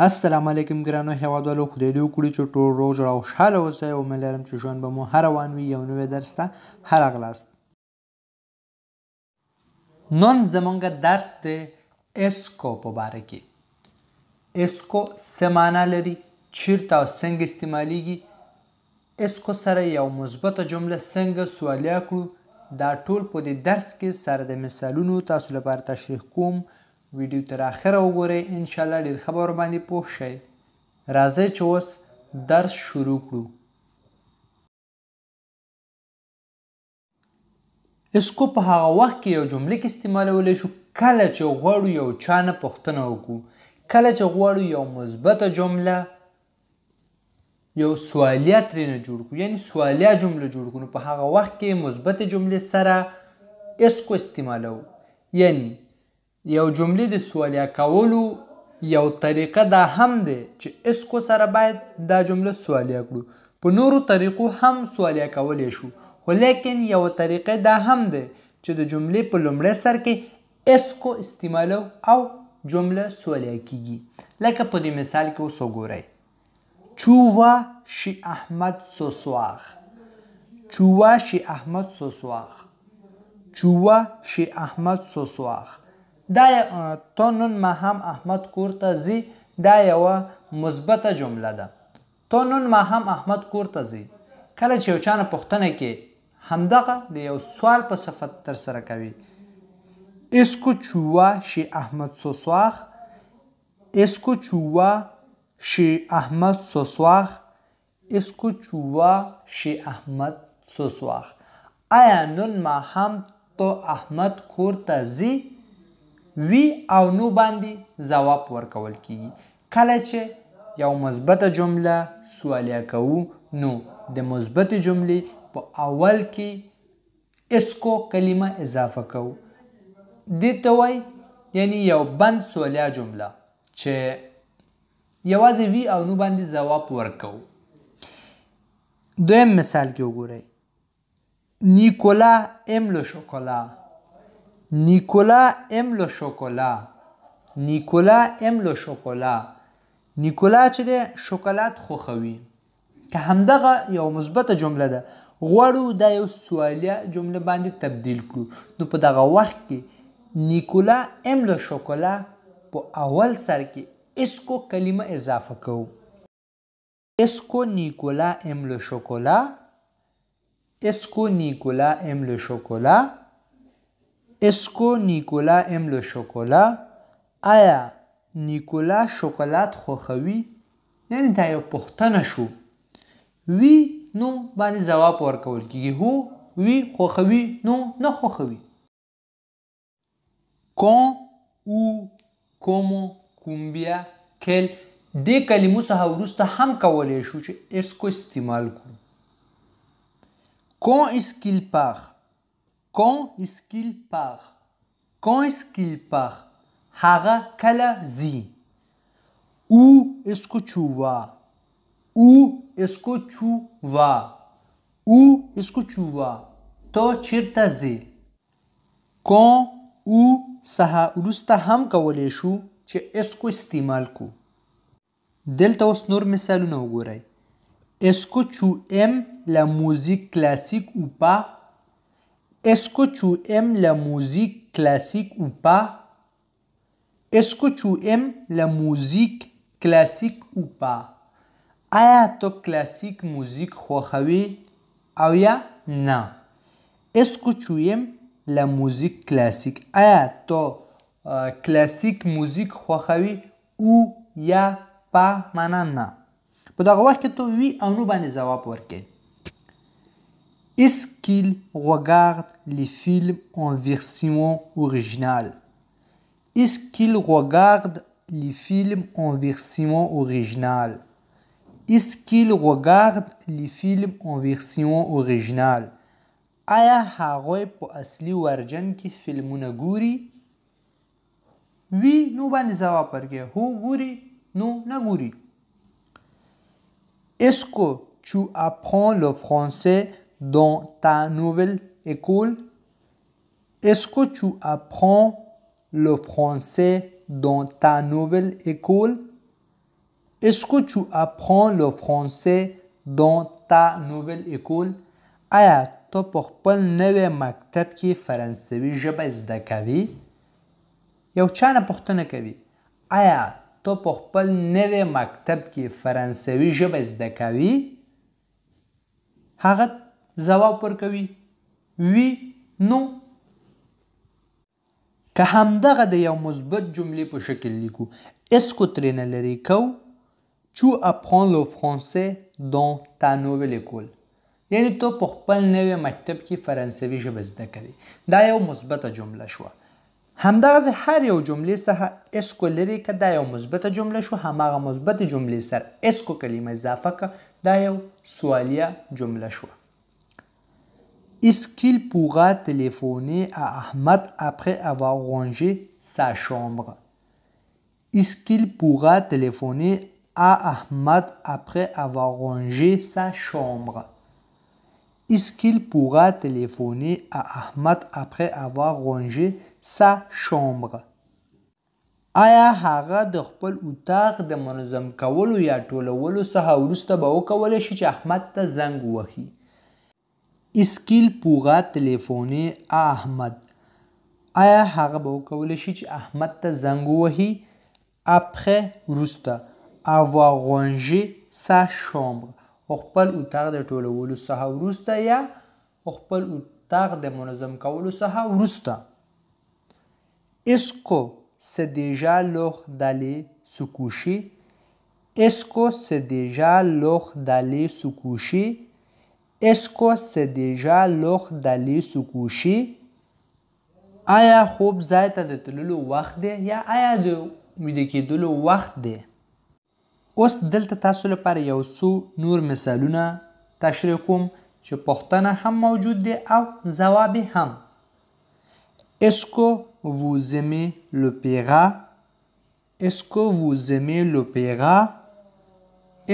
السلام علیکم ګرانو هیوادوالو، خدای دې وکړي چې ټول روغ جوړ او خوشحاله اوسئ. امید لرم چې ژوند به مو هر روان وي. یو نوی درس ته هرغلاست. نن زمونږ درس د اسکو په باره کې. اسکو څه معنا لري، چیرته او څنګه استعمالیږي، اسکو سره یو مثبته جمله څنګه سوالیه کړو، دا ټول په دې درس کې سره د مثالونو تاسو لپاره تشریح کوم. ویډیو تر اخره وګورئ، انشاءالله ډېر ښه به ورباندې پوه شئ. راځئ چې اوس درس شروع کړو. اسکو په هغه وخت کې یو جمله کې استعمالولی شو کله چې غواړو یو چا نه پوښتنه وکړو، کله چې غواړو یو مثبته جمله، یو سوالیه ترېنه جوړ کړو، یعنې سوالیه جمله جوړ کړو. نو په هغه وخت کې مثبتې جملې سره اسکو استعمالوو. یعنې یو جملې د سوالیه کولو یو طریقه دا هم دی چې اسکو سره باید دا جمله سوالیه کړو. په نورو طریقو هم سوالیه کولی شو، خو لیکن یو طریقه دا هم دی چې د جملې په لومړي سر کې اسکو استعمالو او جمله سوالیه کیږي. لکه په دې مثال کې اوس وګورئ. Tu vas chez Ahmed ce soir. Tu vas chez Ahmed ce soir. Tu vas chez Ahmed ce soir. دا تو نن ماښام احمد کور ته ځي، دا یوه مثبته جمله ده. تو نن ماښام احمد کور ته ځي. کله چې یو چا نه پوښتنه کې همدغه د یو سوال په صفت ترسره کوي. Est-ce que tu vas chez Ahmed ce soir? Est-ce que tu vas chez Ahmed ce soir? Est-ce que tu vas chez Ahmed ce soir? آیا نن ماښام تو احمد کور ته ځي؟ وی او نو باندې ځواب ورکول کیږي. کله چې یو مثبته جمله سوالیه کوو نو د مثبتې جملې په اول کې اسکو کلمه اضافه کوو. دې ته وایي یعنی یو بند سوالیه جمله چې یوازې وی او نو باندې ځواب ورکوو. دویم مثال کې وګورئ. Nicolas aime le chocolat. Nicolas aime le chocolat. Nicolas aime le chocolat. نیکولا چې دی شکلات خوښوي. که همدغه یو مثبته جمله ده، غواړو دا یو سوالیه جمله باندې تبدیل کړو، نو په دغه وخت کې نیکولا ایم له شکولا په اول سر کې اسکو کلمه اضافه کوو. اسکو نیکولا ایم له شکولا. اسکو نیکولا ایم له شکولا. اسکو نیکولا ایم له شکولا. آیا نیکولا شکلات خوښوي؟ یعنې دا یو پوښتنه شو. وی نو باندې ځواب ورکول کیږي. هو وی خوښوي، نو نه خوښوي. Quand, où, comment, combien, quel دې کلمو څخه وروسته هم کولی شو چې اسکو استعمال کړو. Quand est-ce qu'il part? Quand est-ce qu'il part? Quand est-ce qu'il part? هغه کله ځي. Où est-ce que tu vas? Où est-ce que tu vas? Où est-ce que tu vas? تو چیرته ځې. Quand ou څخه وروسته هم کولی شو چې اسکو استعمال کړو. دلته اوس نور مثالونه وګورئ. Est-ce que tu aimes la musique classique ou pas? Est-ce que tu aimes la musique classique ou pas? Est-ce que tu aimes la musique classique ou pas? آیا تو کلاسیک موزیک خوښوي او یا نه؟ Est-ce que tu aimes la musique classique? آیا تو کلاسیک موزیک خوښوي او یا په معنا نه؟ په دغه وخت کې تو وی او نو باندې ځواب ورکړئ. Est-ce qu'il regarde les films en version originale? Est-ce qu'il regarde les films en version originale? Est-ce qu'il regarde les films en version originale? آیا هغوی په اصلي ورجن کې فلمونه ګوري؟ وی نو باندې ځواب ورکړئ. هو ګوري، نو نه ګوري. Est-ce que tu apprends le français dans ta nouvelle école? Est-ce que tu apprends le français dans ta nouvelle école? Est-ce que tu apprends le français dans ta nouvelle école؟ آیا ته په خپل نوی مکتب کې فرانسوي ژبه زده کوي؟ یو چا نه پوښتنه کوي آیا ته په خپل نوی مکتب کې فرانسوي ژبه زده کوي؟ هغه ځواب ورکوي وی نو. که همدغه د یو مثبت جملې په شکل لیکو اسکو ترېنه لرې کوو Tu apprends le français dans ta nouvelle école. یعنی تو په خپل نوی مکتب کې فرانسوي ژبه زده کوي. دا یو مثبته جمله شوه. همدغسې هر یو جملې څخه اسکو لرې که دا یو مثبته جمله شوه، هماغه مثبتې جملې سره اسکو کلمه اضافه که دا یو سوالیه جمله شوه. Est-ce qu'il pourra téléphoner à Ahmed après avoir rangé sa chambre? Est-ce qu'il pourra téléphoner à Ahmed après avoir rangé sa chambre? Est-ce qu'il pourra téléphoner à Ahmed après avoir rangé sa chambre? آیا هغه د خپل اتاق د منظم کولو یا ټولولو څخه وروسته به وکولی شي چې احمد ته زنګ ووهي؟ Est-ce qu'il pourra téléphoner à Ahmed? آیا هغه به وکولی شي چې احمد ته زنګ ووهي؟ Après وروسته avoir rangé sa chambre خپل اتاق د ټولولو څخه وروسته یا خپل اتاق د منظم کولو څخه وروسته. Est-ce que c'est déjà l'heure d'aller se coucher? Est-ce que c'est déjà l'heure d'aller se coucher? Est-ce que c'est déjà l'heure d'aller se coucher? آیا خوب ځای ته د تللو وخت دی یا آیا د ویده کېدلو وخت دی؟ اوس دلته تاسو لپاره یو څو نور مثالونه تشریح کوم چې پوښتنه هم موجود دی او ځواب هم. Est-ce que vous aimez l'opéra? Est-ce que vous aimez l'opéra?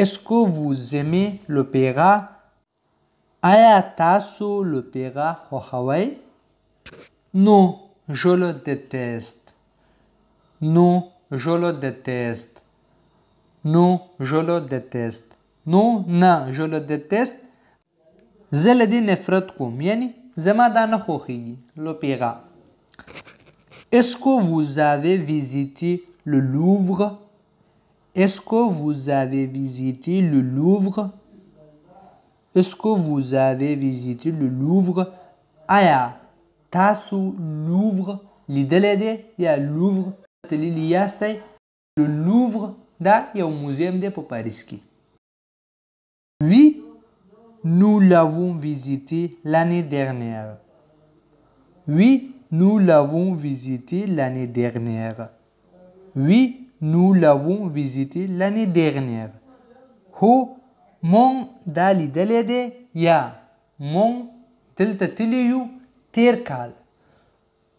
Est-ce que vous aimez l'opéra? آیا تاسو l'opéra خوښوئ؟ Non, je le déteste. Non, je le déteste. Non, je le déteste. Non, نه je le déteste. زه له دې نفرت کوم یعنی زما دا نه خوښیږي. l'opéra. Est-ce que vous avez visité le Louvre? Est-ce que vous avez visité le Louvre? Est-ce que vous avez visité le Louvre? آیا تاسو لوور لیدلی دی یا لوور تللی یاستی؟ le Louvre دا یو موزیم دی په پاریس کې. Oui, nous l'avons visité l'année dernière. Oui, nous l'avons visité l'année dernière. Oui, nous l'avons visité l'année dernière. هو مونږ دا لیدلی دی یا مونږ دلته تللی یو تیر کال.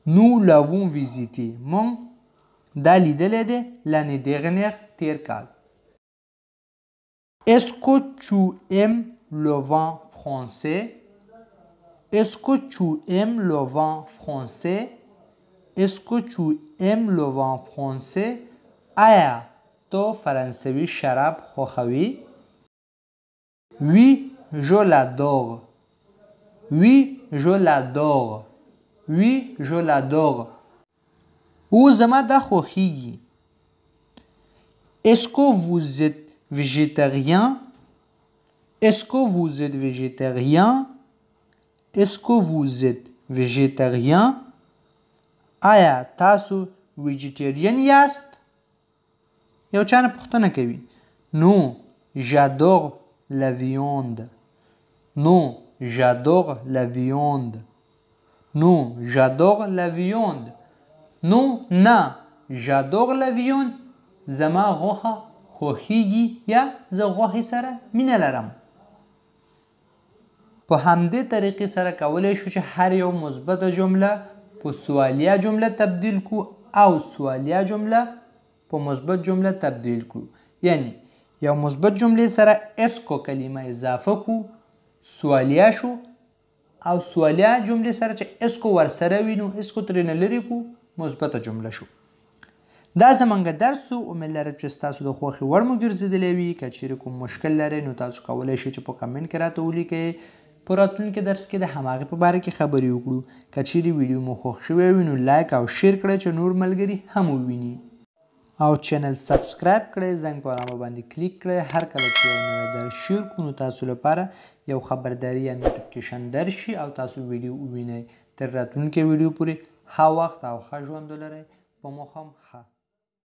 Nous l'avons visité. مونږ دا لیدلی دی l'année dernière تیر کال. Est-ce que tu aimes le vin français? Est-ce que tu aimes le vin français? Est-ce que tu aimes le vin français? آیا تو فرانسوي شراب خوښوي؟ Oui, je l'adore. Oui, je l'adore. Oui, je l'adore. او زما دا خوښیږي. Est-ce que vous êtes végétarien? Est-ce que vous êtes végétarien? Est-ce que vous êtes végétarien? آیا تاسو ویجیټیرین یاست؟ یو چا نه پوښتنه کوي. Non, j'adore la viande. Non, j'adore la viande. Non, j'adore la viande. Non, نه j'adore la viande. زما غوښه خوښیږي یا زه غوښې سره مینه لرم. په همدې طریقې سره کولی شو چې هر یو مثبته جمله په سوالیه جمله تبدیل کو او سوالیه جمله په مثبت جمله تبدیل کو. یعنی یو مثبت جملې سره اسکو کلمه اضافه کو سوالیه شو او سوالیه جملې سره چې اسکو ورسره وي نو اسکو ترېنه لرې کو مثبته جمله شو. دا زمونږ درس و امید لرم چې ستاسو د خوښې وړ مو ګرځېدلی وي که چیرې کوم مشکل لرئ نو تاسو کولی شئ چې په کمنټ کې راته ولیکئ په راتلونکي درس کې د هماغې په باره کې خبرې وکړو که چیرې ویډیو مو خوښ شوی وي نو لایک او شیر کړئ چې نور ملګري هم وویني او چینل سبسکرایب کړئ زنګ په علامه باندې کلیک کړئ هر کله چې یو نوی درس شیر کړو نو تاسو لپاره یو خبرداری یا نوټیفیکیشن درشي او تاسو ویډیو ووینئ تر راتلونکي ویډیو پورې ښه وخت او ښه ژوند ولرئ په مو هم ښه